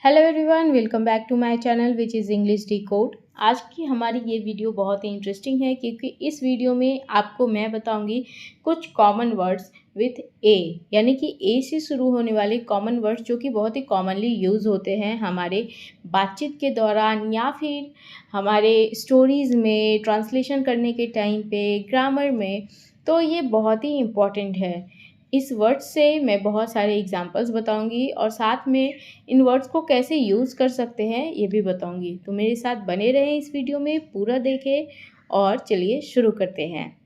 Hello everyone, welcome back to my channel which is English decode. आज की हमारी ये वीडियो बहुत ही इंटरेस्टिंग है क्योंकि इस वीडियो में आपको मैं बताऊंगी कुछ कॉमन वर्ड्स विथ ए, यानी कि ए से शुरू होने वाले कॉमन वर्ड्स जो कि बहुत ही कॉमनली यूज़ होते हैं हमारे बातचीत के दौरान या फिर हमारे स्टोरीज़ में, ट्रांसलेशन करने के टाइम पे, ग्रामर में। तो ये बहुत ही इम्पॉर्टेंट है। इस वर्ड से मैं बहुत सारे एग्जांपल्स बताऊंगी और साथ में इन वर्ड्स को कैसे यूज़ कर सकते हैं ये भी बताऊंगी। तो मेरे साथ बने रहें, इस वीडियो में पूरा देखें और चलिए शुरू करते हैं।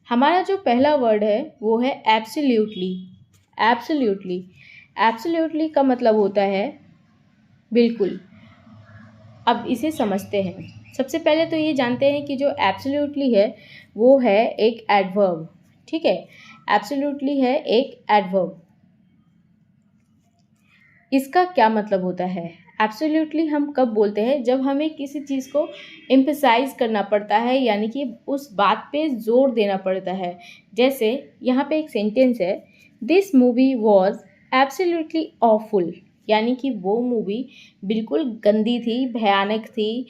हमारा जो पहला वर्ड है वो है एब्सोल्युटली। एब्सोल्युटली एब्सोल्युटली का मतलब होता है बिल्कुल। अब इसे समझते हैं। सबसे पहले तो ये जानते हैं कि जो एब्सोल्युटली है वो है एक एडवर्ब। ठीक है, एब्सोल्युटली है एक एडवर्ब। इसका क्या मतलब होता है? एब्सोल्युटली हम कब बोलते हैं? जब हमें किसी चीज़ को एम्फसाइज करना पड़ता है, यानी कि उस बात पे जोर देना पड़ता है। जैसे यहाँ पे एक सेंटेंस है, this movie was absolutely awful, यानी कि वो मूवी बिल्कुल गंदी थी, भयानक थी,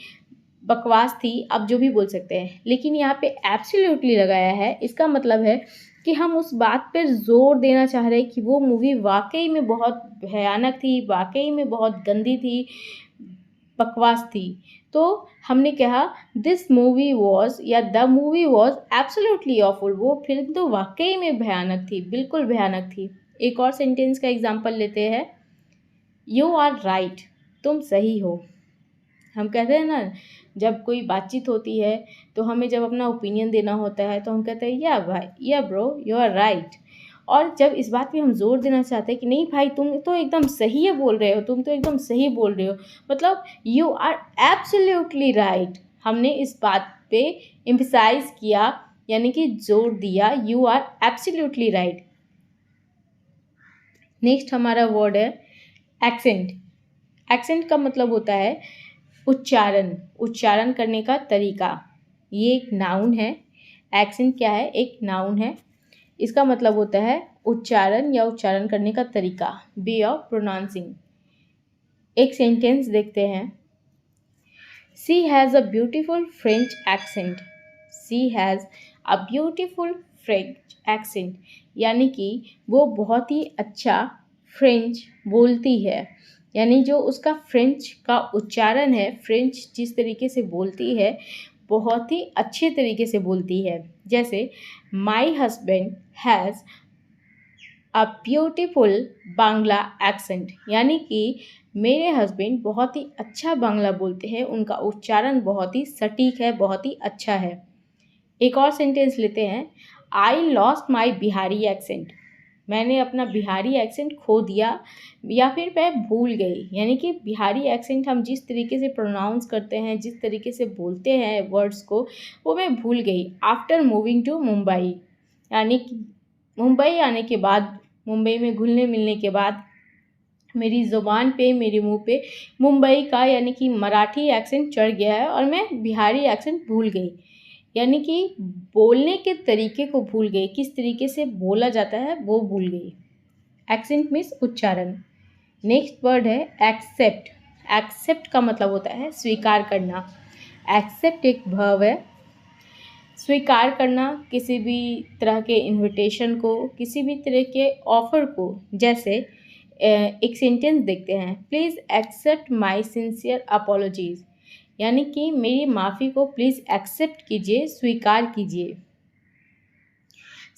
बकवास थी, आप जो भी बोल सकते हैं। लेकिन यहाँ पे एब्सोल्युटली लगाया है, इसका मतलब है कि हम उस बात पर ज़ोर देना चाह रहे हैं कि वो मूवी वाकई में बहुत भयानक थी, वाकई में बहुत गंदी थी, बकवास थी। तो हमने कहा दिस मूवी वॉज या the movie was absolutely awful, वो फिल्म तो वाकई में भयानक थी, बिल्कुल भयानक थी। एक और सेंटेंस का एग्जाम्पल लेते हैं, यू आर राइट, तुम सही हो। हम कहते हैं ना, जब कोई बातचीत होती है तो हमें जब अपना ओपिनियन देना होता है तो हम कहते हैं या भाई, या ब्रो, यू आर राइट। और जब इस बात पे हम जोर देना चाहते हैं कि नहीं भाई, तुम तो एकदम सही है बोल रहे हो, तुम तो एकदम सही बोल रहे हो, मतलब यू आर एब्सोल्युटली राइट। हमने इस बात पे एम्फसाइज किया, यानी कि जोर दिया, you are absolutely right. Next हमारा वर्ड है एक्सेंट। एक्सेंट का मतलब होता है उच्चारण, उच्चारण करने का तरीका। ये एक नाउन है। एक्सेंट क्या है? एक नाउन है। इसका मतलब होता है उच्चारण या उच्चारण करने का तरीका, वे ऑफ प्रोनाउंसिंग। एक सेंटेंस देखते हैं, she has a beautiful French accent. She has a beautiful French accent, यानी कि वो बहुत ही अच्छा फ्रेंच बोलती है। यानी जो उसका फ्रेंच का उच्चारण है, फ्रेंच जिस तरीके से बोलती है, बहुत ही अच्छे तरीके से बोलती है। जैसे my husband has a beautiful Bangla accent, यानी कि मेरे हस्बैंड बहुत ही अच्छा बांग्ला बोलते हैं, उनका उच्चारण बहुत ही सटीक है, बहुत ही अच्छा है। एक और सेंटेंस लेते हैं, I lost my Bihari accent. मैंने अपना बिहारी एक्सेंट खो दिया या फिर मैं भूल गई। यानी कि बिहारी एक्सेंट हम जिस तरीके से प्रोनाउंस करते हैं, जिस तरीके से बोलते हैं वर्ड्स को, वो मैं भूल गई आफ्टर मूविंग टू मुंबई। यानी कि मुंबई आने के बाद, मुंबई में घुलने मिलने के बाद मेरी ज़ुबान पे, मेरे मुंह पे मुंबई का यानी कि मराठी एक्सेंट चढ़ गया है और मैं बिहारी एक्सेंट भूल गई। यानी कि बोलने के तरीके को भूल गई, किस तरीके से बोला जाता है वो भूल गई। एक्सेंट मीन्स उच्चारण। नेक्स्ट वर्ड है एक्सेप्ट। एक्सेप्ट का मतलब होता है स्वीकार करना। एक्सेप्ट एक वर्ब है। स्वीकार करना किसी भी तरह के इनविटेशन को, किसी भी तरह के ऑफ़र को। जैसे एक सेंटेंस देखते हैं, please accept my sincere apologies, यानी कि मेरी माफ़ी को प्लीज़ एक्सेप्ट कीजिए, स्वीकार कीजिए।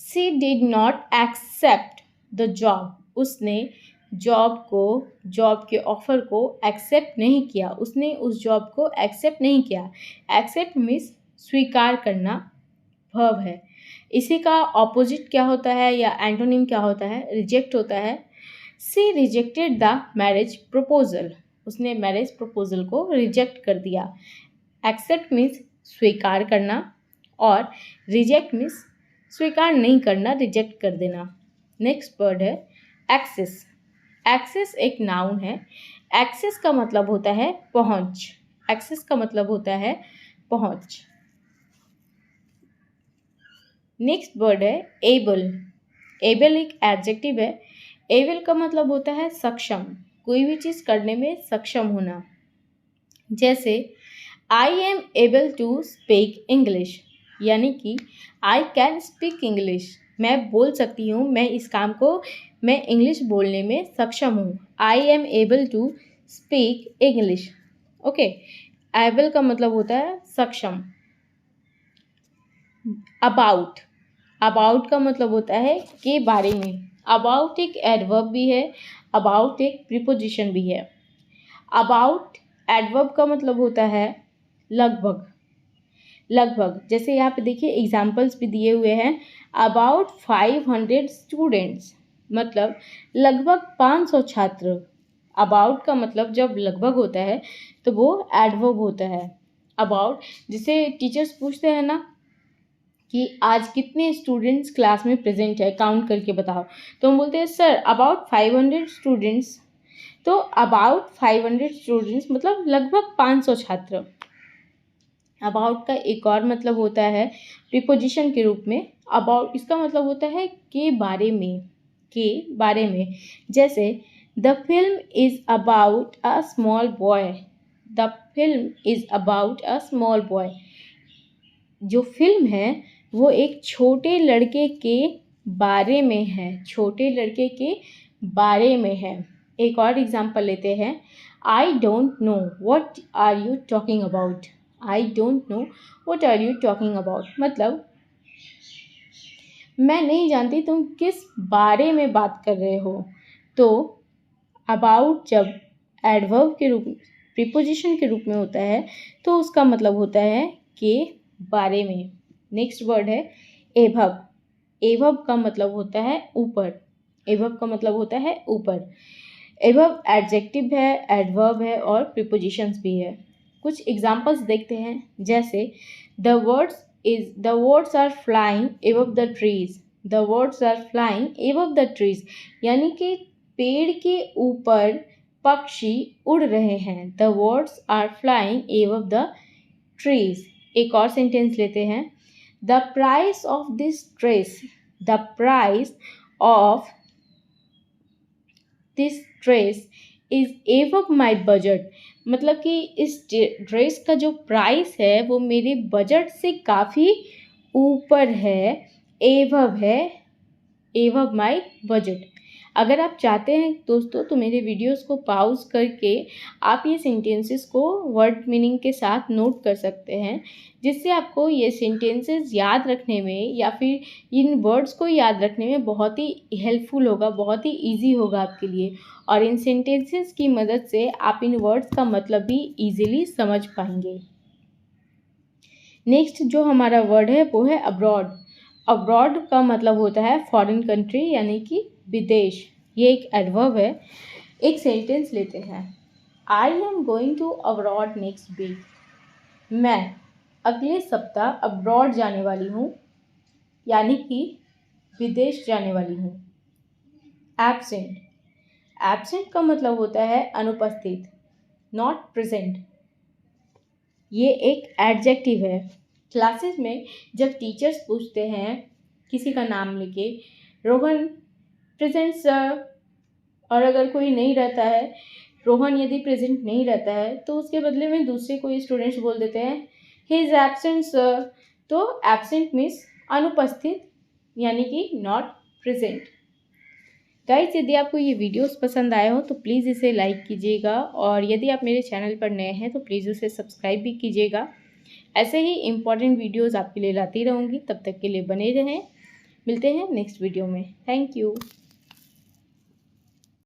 She did not accept the job, उसने जॉब के ऑफ़र को एक्सेप्ट नहीं किया, उसने उस जॉब को एक्सेप्ट नहीं किया। एक्सेप्ट मीन्स स्वीकार करना वर्ब है। इसी का ऑपोजिट क्या होता है या एंटोनिम क्या होता है? रिजेक्ट होता है। She rejected the marriage proposal, उसने मैरिज प्रपोजल को रिजेक्ट कर दिया। एक्सेप्ट मीन्स स्वीकार करना और रिजेक्ट मीन्स स्वीकार नहीं करना, रिजेक्ट कर देना। नेक्स्ट वर्ड है एक्सेस। एक्सेस एक नाउन है। एक्सेस का मतलब होता है पहुंच। एक्सेस का मतलब होता है पहुंच। नेक्स्ट वर्ड है एबल। एबल एक एडजेक्टिव है। एबल का मतलब होता है सक्षम, कोई भी चीज़ करने में सक्षम होना। जैसे I am able to speak English, यानी कि आई कैन स्पीक इंग्लिश, मैं बोल सकती हूँ, मैं इस काम को मैं इंग्लिश बोलने में सक्षम हूँ। I am able to speak English. Okay, able का मतलब होता है सक्षम। अबाउट, अबाउट का मतलब होता है के बारे में। अबाउट एक एडवर्ब भी है, अबाउट एक प्रीपोजिशन भी है। अबाउट एडवर्ब का मतलब होता है लगभग, लगभग। जैसे यहाँ पे देखिए एग्जाम्पल्स भी दिए हुए हैं। अबाउट 500 स्टूडेंट्स, मतलब लगभग 500 छात्र। अबाउट का मतलब जब लगभग होता है तो वो एडवर्ब होता है। अबाउट, जैसे टीचर्स पूछते हैं ना कि आज कितने स्टूडेंट्स क्लास में प्रेजेंट है, काउंट करके बताओ, तो हम बोलते हैं सर अबाउट 500 स्टूडेंट्स। तो अबाउट 500 स्टूडेंट्स मतलब लगभग 500 छात्र। अबाउट का एक और मतलब होता है प्रीपोजिशन के रूप में। अबाउट इसका मतलब होता है के बारे में, के बारे में। जैसे the film is about a small boy, the film is about a small boy. जो फिल्म है वो एक छोटे लड़के के बारे में है, छोटे लड़के के बारे में है। एक और एग्जांपल लेते हैं। I don't know what are you talking about, I don't know what are you talking about, मतलब मैं नहीं जानती तुम किस बारे में बात कर रहे हो। तो अबाउट जब एडवर्ब के रूप में, प्रीपोजिशन के रूप में होता है तो उसका मतलब होता है के बारे में। नेक्स्ट वर्ड है एभव। एभव का मतलब होता है ऊपर, एभव का मतलब होता है ऊपर। एभव एडजेक्टिव है, एडवर्ब है और प्रीपोजिशंस भी है। कुछ एग्जांपल्स देखते हैं। जैसे the words are flying above the trees, the words are flying above the trees, यानी कि पेड़ के ऊपर पक्षी उड़ रहे हैं। The words are flying above the trees. एक और सेंटेंस लेते हैं। The price of this dress, the price of this dress is above my budget, मतलब कि इस ड्रेस का जो प्राइस है वो मेरे बजट से काफ़ी ऊपर है, एबव है, एबव माई बजट। अगर आप चाहते हैं दोस्तों तो मेरे वीडियोस को पॉज करके आप ये सेंटेंसेस को वर्ड मीनिंग के साथ नोट कर सकते हैं, जिससे आपको ये सेंटेंसेस याद रखने में या फिर इन वर्ड्स को याद रखने में बहुत ही हेल्पफुल होगा, बहुत ही इजी होगा आपके लिए। और इन सेंटेंसेस की मदद से आप इन वर्ड्स का मतलब भी ईजिली समझ पाएंगे। नेक्स्ट जो हमारा वर्ड है वो है अब्रॉड। अब्रॉड का मतलब होता है फॉरेन कंट्री, यानी कि विदेश। ये एक एडवर्ब है। एक सेंटेंस लेते हैं। I am going to abroad next week, मैं अगले सप्ताह अब्रॉड जाने वाली हूँ, यानी कि विदेश जाने वाली हूँ। एब्सेंट, एब्सेंट का मतलब होता है अनुपस्थित, नॉट प्रेजेंट। ये एक एडजेक्टिव है। क्लासेस में जब टीचर्स पूछते हैं किसी का नाम लेके, रोहन प्रेजेंट सर, और अगर कोई नहीं रहता है, रोहन यदि प्रेजेंट नहीं रहता है तो उसके बदले में दूसरे कोई स्टूडेंट्स बोल देते हैं ही इज़ एब्सेंट सर। तो एब्सेंट मीन्स अनुपस्थित, यानी कि नॉट प्रेजेंट। गाइस, यदि आपको ये वीडियोस पसंद आए हो तो प्लीज़ इसे लाइक कीजिएगा, और यदि आप मेरे चैनल पर नए हैं तो प्लीज़ उसे सब्सक्राइब भी कीजिएगा। ऐसे ही इम्पॉर्टेंट वीडियोस आपके लिए लाती रहूँगी। तब तक के लिए बने रहें। मिलते हैं नेक्स्ट वीडियो में। Thank you.